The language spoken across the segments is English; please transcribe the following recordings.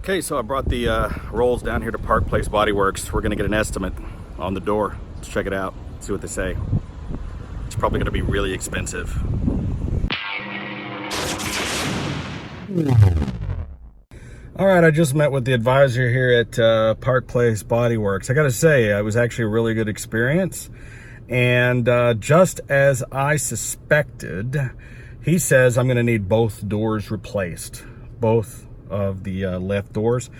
Okay, so I brought the Rolls down here to Park Place Body Works. We're gonna get an estimate on the door. Let's check it out, see what they say. It's probably gonna be really expensive. All right, I just met with the advisor here at Park Place Body Works. I gotta say, it was actually a really good experience. And just as I suspected, he says I'm gonna need both doors replaced. Both of the left doors.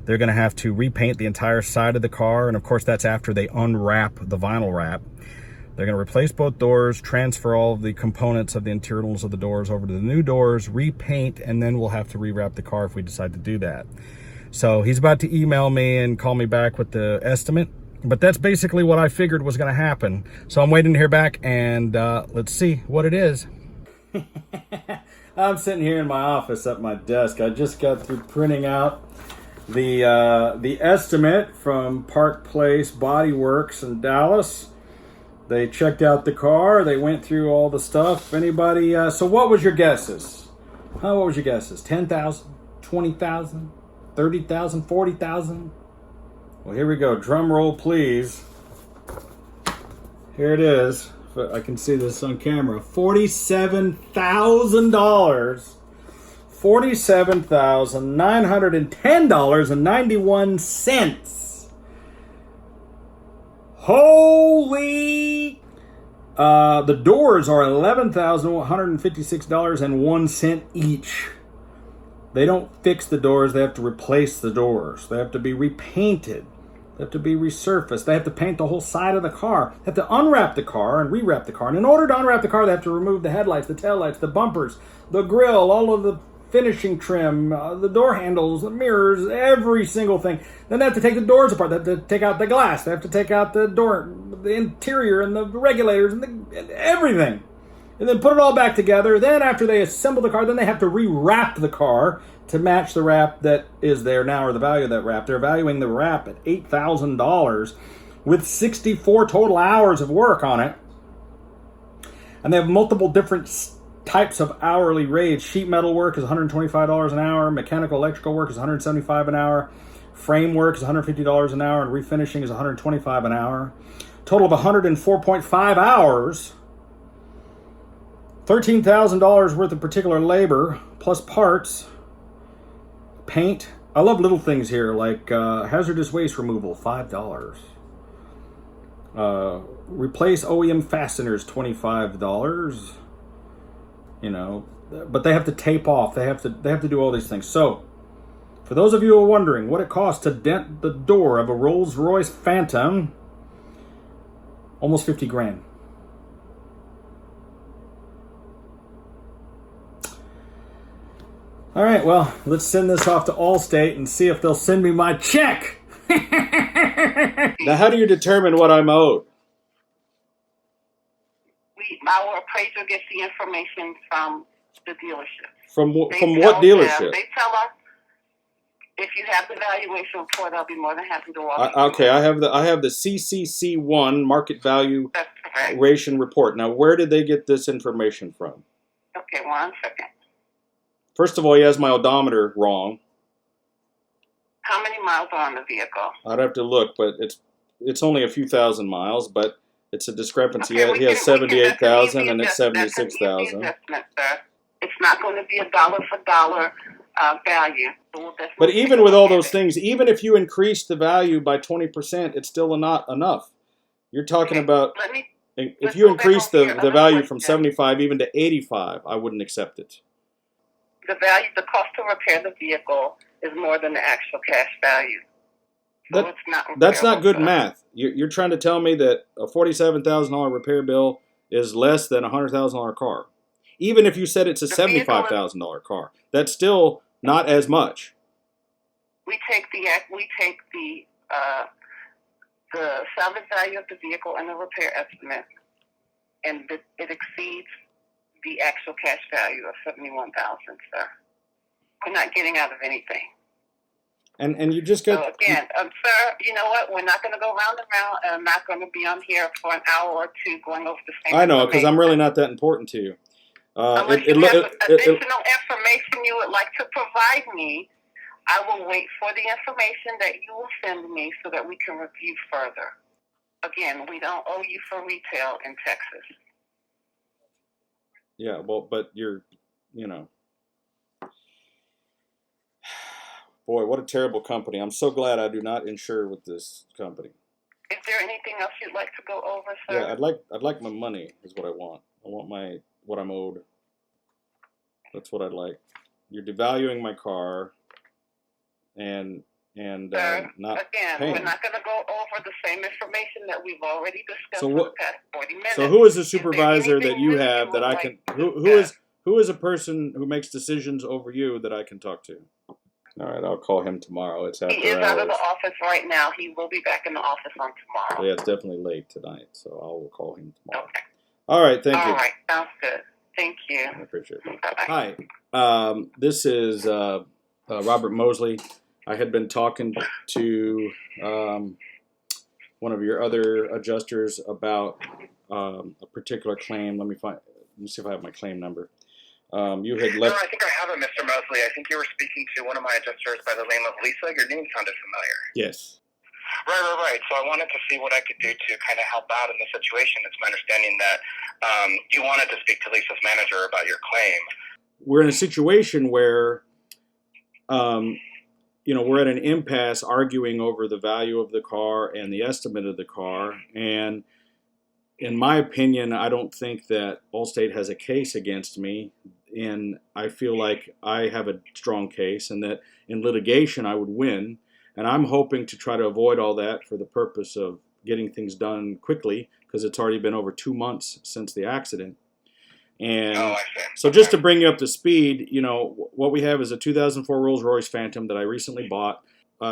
They're gonna have to repaint the entire side of the car, and of course that's after they unwrap the vinyl wrap. They're gonna replace both doors, transfer all of the components of the internals of the doors over to the new doors, repaint, and then we'll have to rewrap the car if we decide to do that. So he's about to email me and call me back with the estimate, but that's basically what I figured was gonna happen. So I'm waiting to hear back, and let's see what it is. I'm sitting here in my office at my desk. I just got through printing out the estimate from Park Place Body Works in Dallas. They checked out the car. They went through all the stuff. Anybody? So what was your guesses? What was your guesses? 10,000, 20,000, 30,000, 40,000? Well, here we go. Drum roll, please. Here it is. I can see this on camera. $47,000. $47,910.91. Holy! The doors are $11,156.01 each. They don't fix the doors. They have to replace the doors. They have to be repainted. They have to be resurfaced. They have to paint the whole side of the car. They have to unwrap the car and rewrap the car. And in order to unwrap the car, they have to remove the headlights, the taillights, the bumpers, the grille, all of the finishing trim, the door handles, the mirrors, every single thing. Then they have to take the doors apart. They have to take out the glass. They have to take out the door, the interior, and the regulators, and everything. And then put it all back together. Then after they assemble the car, then they have to rewrap the car to match the wrap that is there now, or the value of that wrap. They're valuing the wrap at $8,000 with 64 total hours of work on it. And they have multiple different types of hourly rates. Sheet metal work is $125 an hour. Mechanical electrical work is $175 an hour. Frame work is $150 an hour. And refinishing is $125 an hour. Total of 104.5 hours. $13,000 worth of particular labor, plus parts, paint. I love little things here, like hazardous waste removal, $5. Replace OEM fasteners, $25. You know, but they have to tape off. They have to do all these things. So, for those of you who are wondering what it costs to dent the door of a Rolls Royce Phantom, almost 50 grand. All right, well, let's send this off to Allstate and see if they'll send me my check. Now, how do you determine what I'm owed? Our appraiser gets the information from the dealership. From what dealership? They tell us if you have the valuation report. I'll be more than happy to walk you okay, I have the CCC1 market valuation report. Now, where did they get this information from? Okay, 1 second. First of all, he has my odometer wrong. How many miles are on the vehicle? I'd have to look, but it's only a few thousand miles, but it's a discrepancy. Okay, he has 78,000 and it's 76,000. It's not going to be a dollar for dollar value. So but even with all those things, even if you increase the value by 20%, it's still not enough. You're talking about if you increase the value from 75 even to 85, I wouldn't accept it. The cost to repair the vehicle is more than the actual cash value. So that's not good math. You're trying to tell me that a $47,000 repair bill is less than a $100,000 car. Even if you said it's a $75,000 car, that's still not as much. We take the salvage value of the vehicle and the repair estimate, and it exceeds the actual cash value of $71,000, sir. We're not getting out of anything. And you just got... So again, sir, you know what? We're not going to go round and round, and I'm not going to be on here for an hour or two going over the same I know, because I'm really not that important to you. Unless you have additional information you would like to provide me, I will wait for the information that you will send me so that we can review further. Again, we don't owe you for retail in Texas. Yeah, well, but you're, boy, what a terrible company. I'm so glad I do not insure with this company. Is there anything else you'd like to go over, sir? Yeah, I'd like my money is what I want. I want what I'm owed. That's what I'd like. You're devaluing my car, and Sir, not again, paying. we're not going to go over the same information that we've already discussed for the past 40 minutes. So who is the supervisor that you have that I can? Who is a person who makes decisions over you that I can talk to? All right, I'll call him tomorrow. It's after hours. He is out of the office right now. He will be back in the office on tomorrow. Yeah, it's definitely late tonight, so I will call him tomorrow. Okay. All right, thank you. All right, sounds good. Thank you. I appreciate it. Bye-bye. Hi, this is Robert Mosley. I had been talking to one of your other adjusters about a particular claim. Let me see if I have my claim number. You had left. No, I think I have it, Mr. Mosley. I think you were speaking to one of my adjusters by the name of Lisa. Your name sounded familiar. Yes. Right. So I wanted to see what I could do to kind of help out in the situation. It's my understanding that you wanted to speak to Lisa's manager about your claim. We're in a situation where, we're at an impasse arguing over the value of the car and the estimate of the car. And in my opinion, I don't think that Allstate has a case against me. And I feel like I have a strong case and that in litigation I would win. And I'm hoping to try to avoid all that for the purpose of getting things done quickly because it's already been over 2 months since the accident. And so just to bring you up to speed, what we have is a 2004 Rolls Royce Phantom that I recently bought.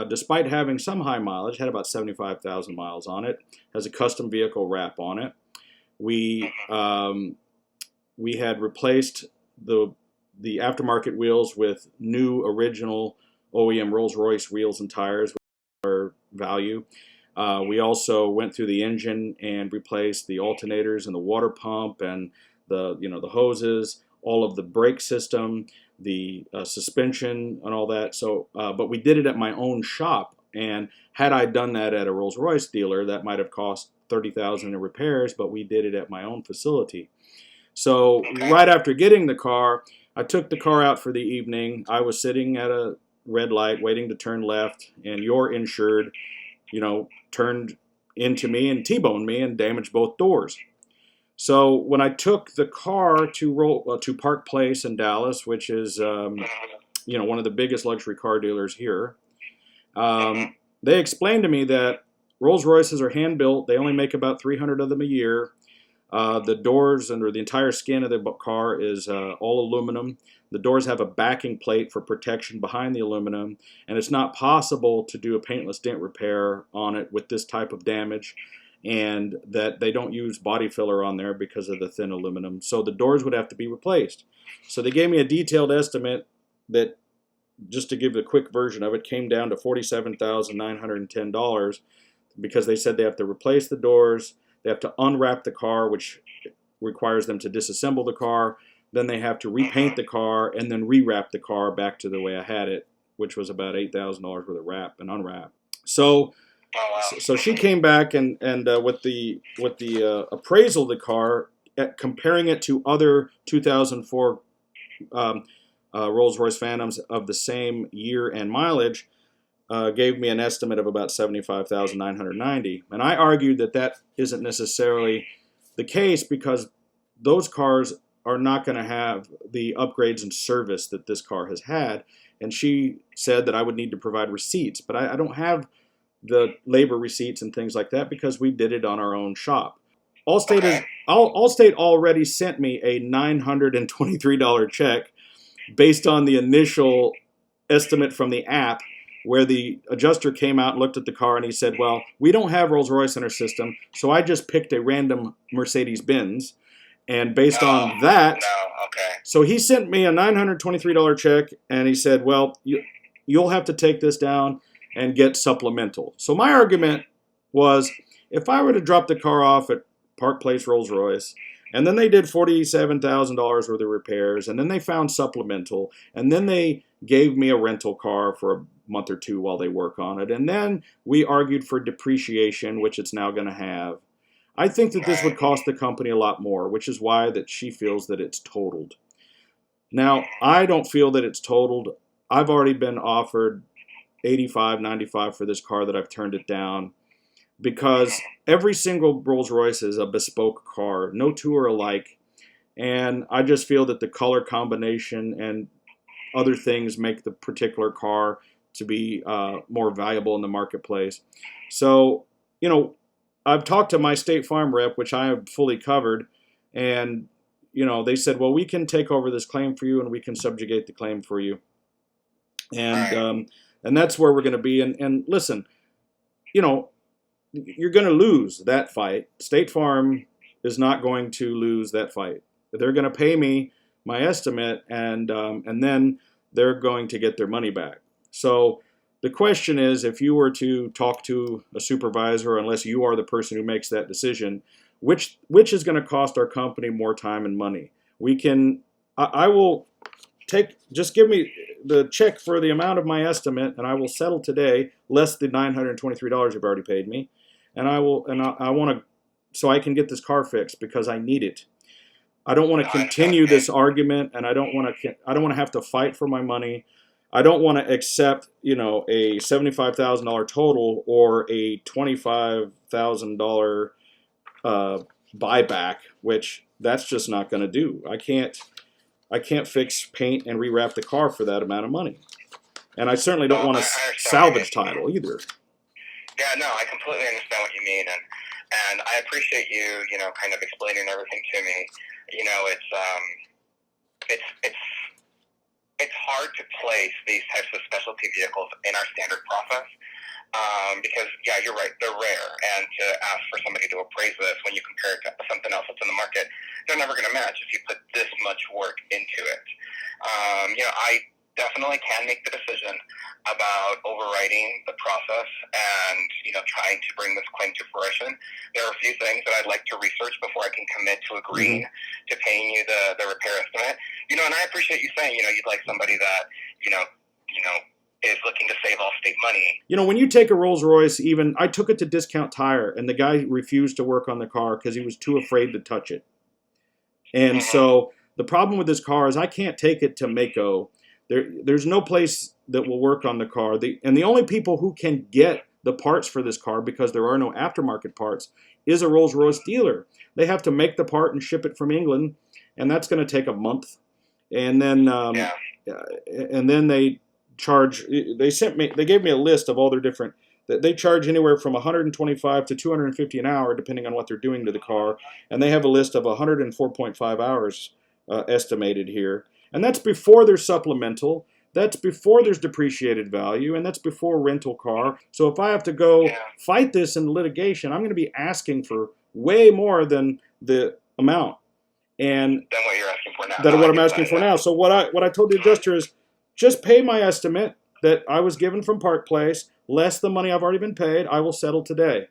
Despite having some high mileage, had about 75,000 miles on it, has a custom vehicle wrap on it. We had replaced the aftermarket wheels with new original OEM Rolls Royce wheels and tires with our value. We also went through the engine and replaced the alternators and the water pump and the hoses, all of the brake system, the suspension and all that. So, but we did it at my own shop. And had I done that at a Rolls Royce dealer, that might have cost $30,000 in repairs, but we did it at my own facility. So right after getting the car, I took the car out for the evening. I was sitting at a red light waiting to turn left, and your insured, turned into me and T-boned me and damaged both doors. So when I took the car to Park Place in Dallas, which is one of the biggest luxury car dealers here, they explained to me that Rolls Royces are hand built. They only make about 300 of them a year. The doors and the entire skin of the car is all aluminum. The doors have a backing plate for protection behind the aluminum, and it's not possible to do a paintless dent repair on it with this type of damage, and that they don't use body filler on there because of the thin aluminum. So the doors would have to be replaced. So they gave me a detailed estimate that, just to give a quick version of it, came down to $47,910 because they said they have to replace the doors, they have to unwrap the car, which requires them to disassemble the car, then they have to repaint the car, and then rewrap the car back to the way I had it, which was about $8,000 worth of wrap and unwrap. So she came back and with the appraisal of the car, comparing it to other 2004 Rolls Royce Phantoms of the same year and mileage, gave me an estimate of about $75,990. And I argued that isn't necessarily the case because those cars are not going to have the upgrades and service that this car has had. And she said that I would need to provide receipts, but I don't have the labor receipts and things like that because we did it on our own shop. Allstate already sent me a $923 check based on the initial estimate from the app, where the adjuster came out and looked at the car and he said, well, we don't have Rolls Royce in our system, so I just picked a random Mercedes-Benz. And based on that, so he sent me a $923 check and he said, well, you'll have to take this down and get supplemental. So my argument was, if I were to drop the car off at Park Place Rolls Royce, and then they did $47,000 worth of repairs, and then they found supplemental, and then they gave me a rental car for a month or two while they work on it. And then we argued for depreciation, which it's now going to have. I think that this would cost the company a lot more, which is why that she feels that it's totaled. Now, I don't feel that it's totaled. I've already been offered $85, $95 for this car that I've turned it down because every single Rolls Royce is a bespoke car. No two are alike. And I just feel that the color combination and other things make the particular car to be more valuable in the marketplace. So, you know, I've talked to my State Farm rep, which I have fully covered, and, you know, they said, well, we can take over this claim for you and we can subjugate the claim for you. And that's where we're going to be. And listen, you know, you're going to lose that fight. State Farm is not going to lose that fight. They're going to pay me my estimate, and then they're going to get their money back. So the question is, if you were to talk to a supervisor, unless you are the person who makes that decision, which is going to cost our company more time and money? I will just give me the check for the amount of my estimate, and I will settle today, less the $923 you've already paid me, and I want to, so I can get this car fixed because I need it. I don't want to continue this argument, and I don't want to have to fight for my money. I don't want to accept, you know, a $75,000 total or a $25,000 buyback, which that's just not going to do. I can't fix paint and rewrap the car for that amount of money, and I certainly don't want a salvage title either. Yeah, no, I completely understand what you mean, and I appreciate you, you know, kind of explaining everything to me. You know, it's hard to place these types of specialty vehicles in our standard process because, yeah, you're right, they're rare. And to ask for somebody to appraise this when you compare it to something else that's in the market, they're never going to match if you put this much work into it. You know, I definitely can make the decision about overriding the process and, you know, trying to bring this claim to fruition. There are a few things that I'd like to research before I can commit to agreeing to paying you the repair estimate. You know, and I appreciate you saying, you know, you'd like somebody that, you know, is looking to save Allstate money. You know, when you take a Rolls Royce, even I took it to Discount Tire, and the guy refused to work on the car because he was too afraid to touch it. And so the problem with this car is I can't take it to Mako. There's no place that will work on the car. And the only people who can get the parts for this car, because there are no aftermarket parts, is a Rolls Royce dealer. They have to make the part and ship it from England, and that's going to take a month. And then they charge. They gave me a list of all their different. They charge anywhere from $125 to $250 an hour, depending on what they're doing to the car. And they have a list of 104.5 hours estimated here. And that's before there's supplemental, that's before there's depreciated value, and that's before rental car. So if I have to go fight this in litigation, I'm going to be asking for way more than the amount. And than what you're asking for now. Than what I'm asking for now. So what I told the adjuster is, just pay my estimate that I was given from Park Place, less the money I've already been paid. I will settle today.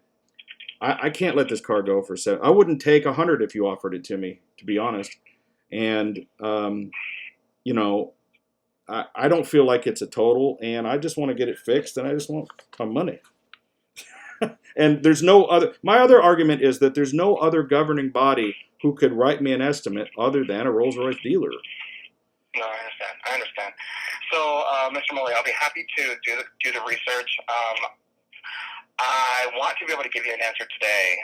I can't let this car go for $7. I wouldn't take $100 if you offered it to me, to be honest. And you know, I don't feel like it's a total, and I just want to get it fixed, and I just want my money. And there's no other. My other argument is that there's no other governing body who could write me an estimate other than a Rolls Royce dealer. No, I understand. So, Mr. Molly, I'll be happy to do the research. I want to be able to give you an answer today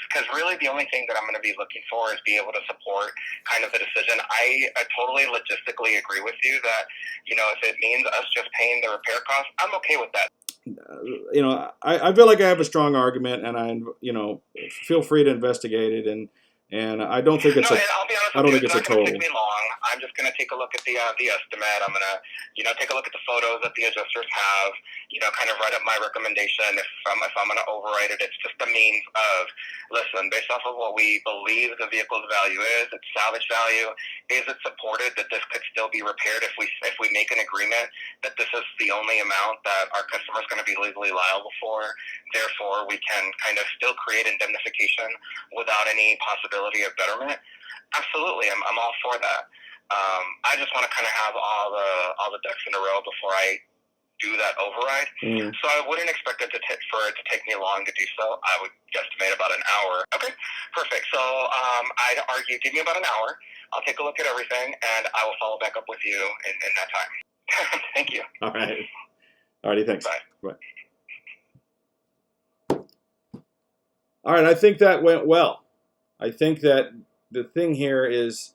because really the only thing that I'm going to be looking for is be able to support kind of the decision. I totally logistically agree with you that, you know, if it means us just paying the repair costs, I'm okay with that. You know, I feel like I have a strong argument, and feel free to investigate it, and I don't think it's I'll be honest with you, it's not going to take me long. I'm just going to take a look at the estimate. I'm going to, take a look at the photos that the adjusters have, kind of write up my recommendation. If I'm going to override it, it's just a means of, listen, based off of what we believe the vehicle's value is, its salvage value, is it supported that this could still be repaired if we make an agreement that this is the only amount that our customer is going to be legally liable for. Therefore, we can kind of still create indemnification without any possibility of betterment. Absolutely, I'm all for that. I just want to kind of have all the ducks in a row before I do that override. So I wouldn't expect it for it to take me long to do so. I would guesstimate about an hour. Okay, perfect. So I'd argue, give me about an hour. I'll take a look at everything, and I will follow back up with you in that time. Thank you. All right. All righty, thanks. Bye. Bye. All right, I think that went well. I think that the thing here is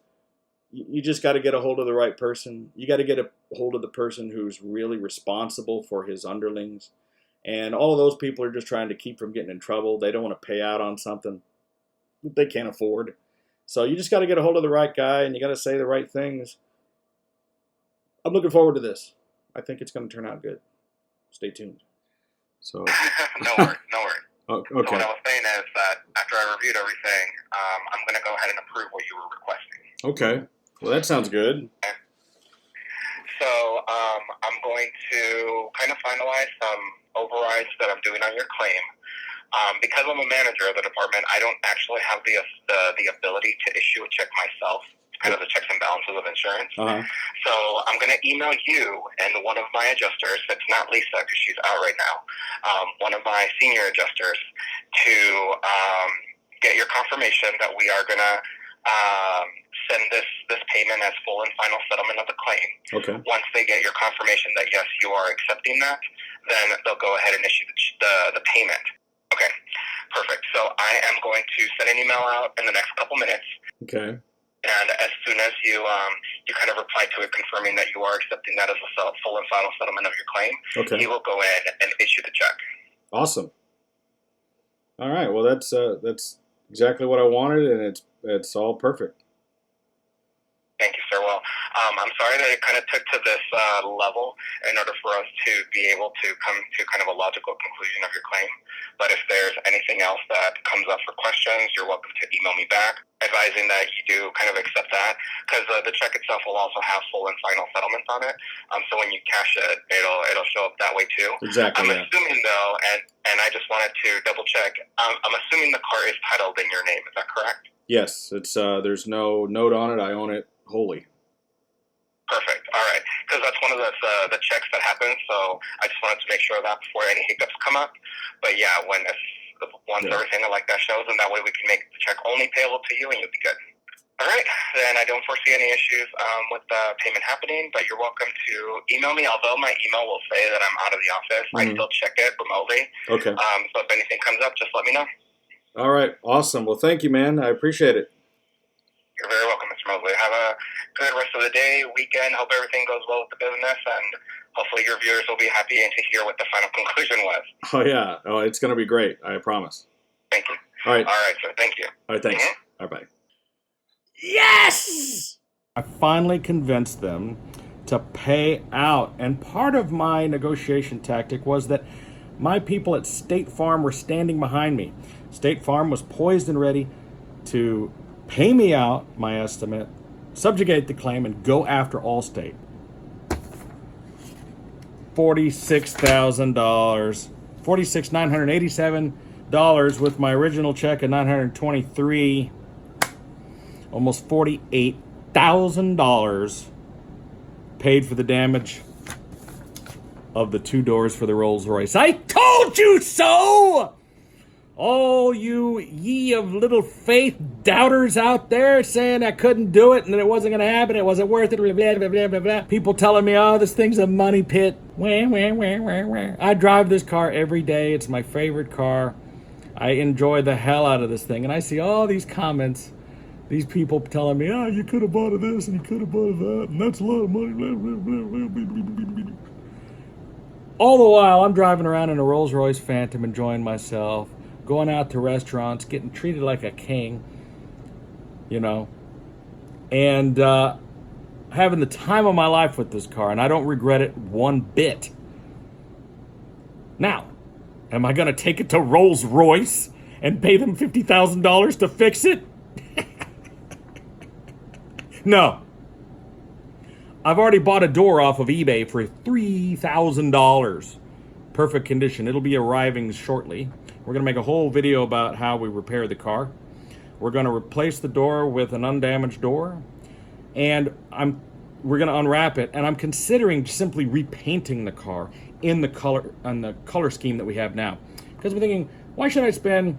you just got to get a hold of the right person. You got to get a hold of the person who's really responsible for his underlings. And all of those people are just trying to keep from getting in trouble. They don't want to pay out on something that they can't afford. So you just got to get a hold of the right guy, and you got to say the right things. I'm looking forward to this. I think it's going to turn out good. Stay tuned. So No worries. Oh, So okay. what I was saying is that after I reviewed everything, I'm going to go ahead and approve what you were requesting. Okay. Well, that sounds good. Okay. So I'm going to kind of finalize some overrides that I'm doing on your claim. Because I'm a manager of the department, I don't actually have the ability to issue a check myself. It's kind of the checks and balances of insurance. So I'm going to email you and one of my adjusters. It's not Lisa because she's out right now. One of my senior adjusters to get your confirmation that we are going to send this payment as full and final settlement of the claim. Okay. Once they get your confirmation that yes, you are accepting that, then they'll go ahead and issue the payment. Okay, perfect. So I am going to send an email out in the next couple minutes. Okay. And as soon as you kind of reply to it confirming that you are accepting that as a full and final settlement of your claim, Okay. he will go in and issue the check. Awesome. All right. Well, that's exactly what I wanted, and it's all perfect. Thank you, sir. Well, I'm sorry that it kind of took to this level in order for us to be able to come to kind of a logical conclusion of your claim. But if there's anything else that comes up for questions, you're welcome to email me back, advising that you do kind of accept that, because the check itself will also have full and final settlements on it. So when you cash it, it'll show up that way too. Exactly. I'm Yeah. assuming though, and I just wanted to double check. I'm assuming the car is titled in your name. Is that correct? Yes. It's there's no note on it. I own it wholly. Perfect. All right. Because that's one of the checks that happens. So I just wanted to make sure of that before any hiccups come up. But yeah, once everything like that shows, and that way we can make the check only payable to you, and you'll be good. All right. Then I don't foresee any issues with the payment happening. But you're welcome to email me. Although my email will say that I'm out of the office, I still check it remotely. Okay. So if anything comes up, just let me know. All right. Awesome. Well, thank you, man. I appreciate it. You're very welcome, Mr. Mosley. Have a good rest of the day, weekend. Hope everything goes well with the business, and hopefully your viewers will be happy to hear what the final conclusion was. Oh, yeah. Oh, it's going to be great. I promise. Thank you. All right. All right, sir. Thank you. All right. Thanks. Mhm. All right. Bye. Yes! I finally convinced them to pay out. And part of my negotiation tactic was that my people at State Farm were standing behind me. State Farm was poised and ready to pay me out my estimate, subjugate the claim, and go after Allstate. $46,000. $46,987 with my original check of $923. Almost $48,000 paid for the damage of the two doors for the Rolls Royce. I told you so! All you ye of little faith doubters out there saying I couldn't do it and that it wasn't going to happen, it wasn't worth it, blah, blah, blah, blah, blah, blah. People telling me, oh, this thing's a money pit. Wah, wah, wah, wah, wah. I drive this car every day. It's my favorite car. I enjoy the hell out of this thing. And I see all these comments, these people telling me, oh, you could have bought this and you could have bought that, and that's a lot of money. Blah, blah, blah, blah, blah, blah, blah, blah. All the while, I'm driving around in a Rolls Royce Phantom, enjoying myself, going out to restaurants, getting treated like a king, you know, and having the time of my life with this car, and I don't regret it one bit. Now, am I going to take it to Rolls Royce and pay them $50,000 to fix it? No. I've already bought a door off of eBay for $3,000. Perfect condition. It'll be arriving shortly. We're going to make a whole video about how we repair the car. We're going to replace the door with an undamaged door. and we're going to unwrap it, and I'm considering simply repainting the car in the color scheme that we have now. Because I'm thinking, why should I spend,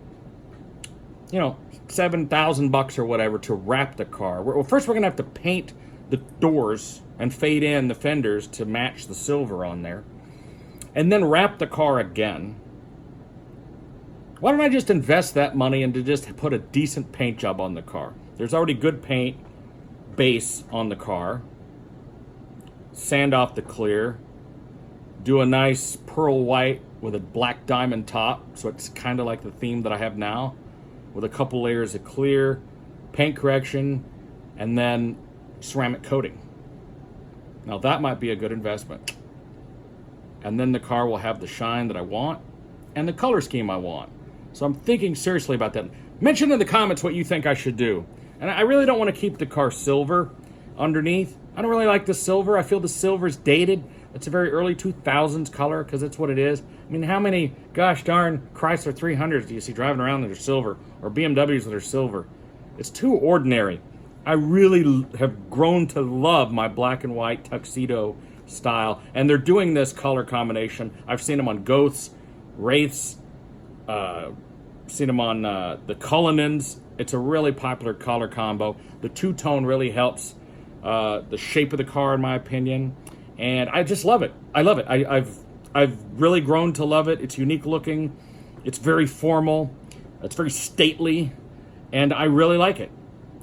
$7,000 or whatever to wrap the car? Well, first we're going to have to paint the doors and fade in the fenders to match the silver on there, and then wrap the car again. Why don't I just invest that money into just put a decent paint job on the car? There's already good paint base on the car. Sand off the clear. Do a nice pearl white with a black diamond top, so it's kind of like the theme that I have now, with a couple layers of clear, paint correction, and then ceramic coating. Now that might be a good investment. And then the car will have the shine that I want and the color scheme I want. So I'm thinking seriously about that. Mention in the comments what you think I should do. And I really don't want to keep the car silver underneath. I don't really like the silver. I feel the silver's dated. It's a very early 2000s color because that's what it is. I mean, how many gosh darn Chrysler 300s do you see driving around that are silver, or BMWs that are silver? It's too ordinary. I really have grown to love my black and white tuxedo style, and they're doing this color combination. I've seen them on Goaths, Wraiths, seen them on the Cullinans. It's a really popular color combo. The two-tone really helps the shape of the car, in my opinion, and I just love it. I love it. I've really grown to love it. It's unique looking. It's very formal. It's very stately, and I really like it.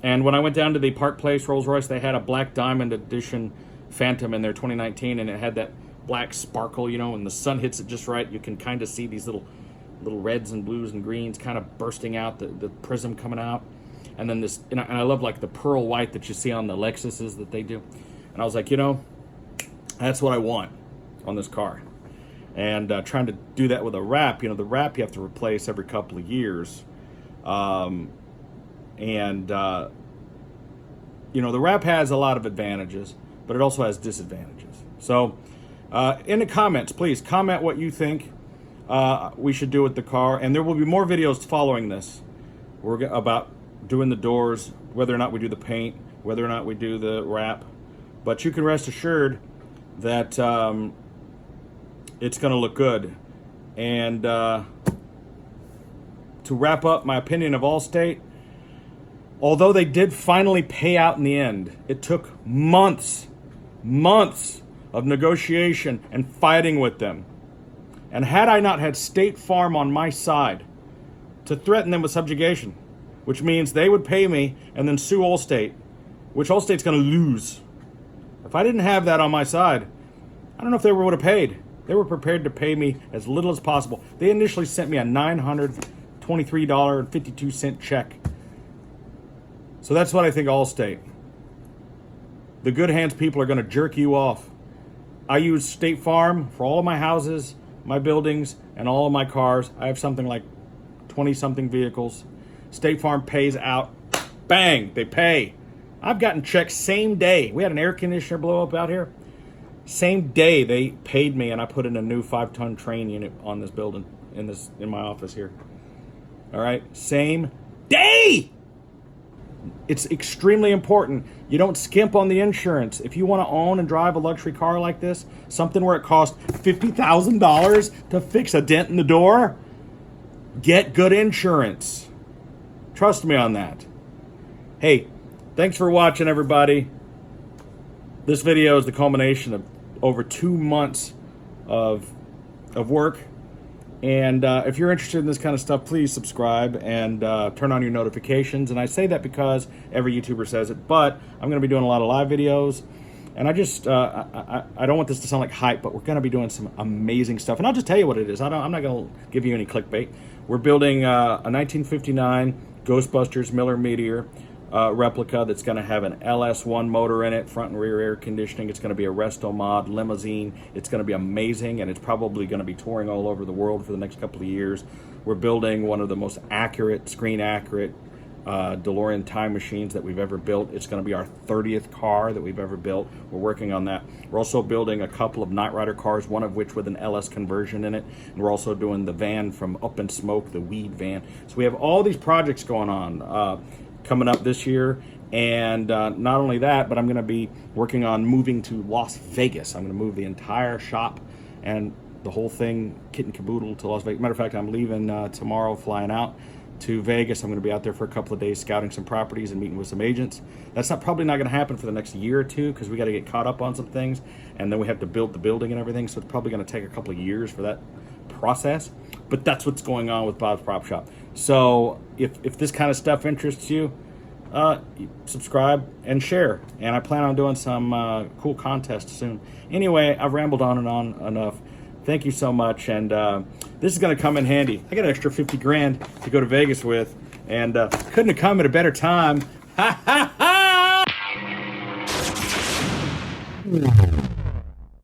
And when I went down to the Park Place Rolls Royce, they had a Black Diamond Edition Phantom in their 2019, and it had that black sparkle, when the sun hits it just right, you can kind of see these little reds and blues and greens kind of bursting out, the prism coming out. And then this, and I love like the pearl white that you see on the Lexuses that they do. And I was like, that's what I want on this car. And trying to do that with a wrap, the wrap you have to replace every couple of years. The wrap has a lot of advantages, but it also has disadvantages. So in the comments, please comment what you think we should do with the car, and there will be more videos following this. We're about doing the doors, whether or not we do the paint, whether or not we do the wrap. But you can rest assured that it's going to look good. And to wrap up my opinion of Allstate, although they did finally pay out in the end, it took months of negotiation and fighting with them. And had I not had State Farm on my side to threaten them with subjugation, which means they would pay me and then sue Allstate, which Allstate's going to lose. If I didn't have that on my side, I don't know if they would have paid. They were prepared to pay me as little as possible. They initially sent me a $923.52 check. So that's what I think of Allstate. The good hands people are going to jerk you off. I use State Farm for all of my houses, my buildings, and all of my cars. I have something like 20-something vehicles. State Farm pays out. Bang! They pay. I've gotten checks same day. We had an air conditioner blow up out here. Same day they paid me, and I put in a new 5-ton train unit on this building, in my office here. All right? Same day! It's extremely important. You don't skimp on the insurance. If you want to own and drive a luxury car like this, something where it costs $50,000 to fix a dent in the door, get good insurance. Trust me on that. Hey, thanks for watching, everybody. This video is the culmination of over 2 months of work. And if you're interested in this kind of stuff, please subscribe and turn on your notifications. And I say that because every YouTuber says it, but I'm going to be doing a lot of live videos. And I just, I don't want this to sound like hype, but we're going to be doing some amazing stuff. And I'll just tell you what it is. I'm not going to give you any clickbait. We're building a 1959 Ghostbusters Miller Meteor replica that's going to have an LS1 motor in it, front and rear air conditioning. It's going to be a resto mod limousine. It's going to be amazing, and it's probably going to be touring all over the world for the next couple of years. We're building one of the most accurate, screen accurate DeLorean time machines that we've ever built. It's going to be our 30th car that we've ever built. We're working on that. We're also building a couple of Knight Rider cars, one of which with an LS conversion in it. And we're also doing the van from Up in Smoke, the weed van. So we have all these projects going on. coming up this year. And not only that, but I'm going to be working on moving to Las Vegas. I'm going to move the entire shop and the whole thing, kit and caboodle, to Las Vegas. Matter of fact, I'm leaving tomorrow, flying out to Vegas. I'm going to be out there for a couple of days scouting some properties and meeting with some agents. That's probably not going to happen for the next year or two because we got to get caught up on some things, and then we have to build the building and everything. So it's probably going to take a couple of years for that process. But that's what's going on with Bob's Prop Shop. So if this kind of stuff interests you, subscribe and share. And I plan on doing some cool contests soon. Anyway, I've rambled on and on enough. Thank you so much. And this is going to come in handy. I got an extra 50 grand to go to Vegas with, and couldn't have come at a better time. Ha ha ha!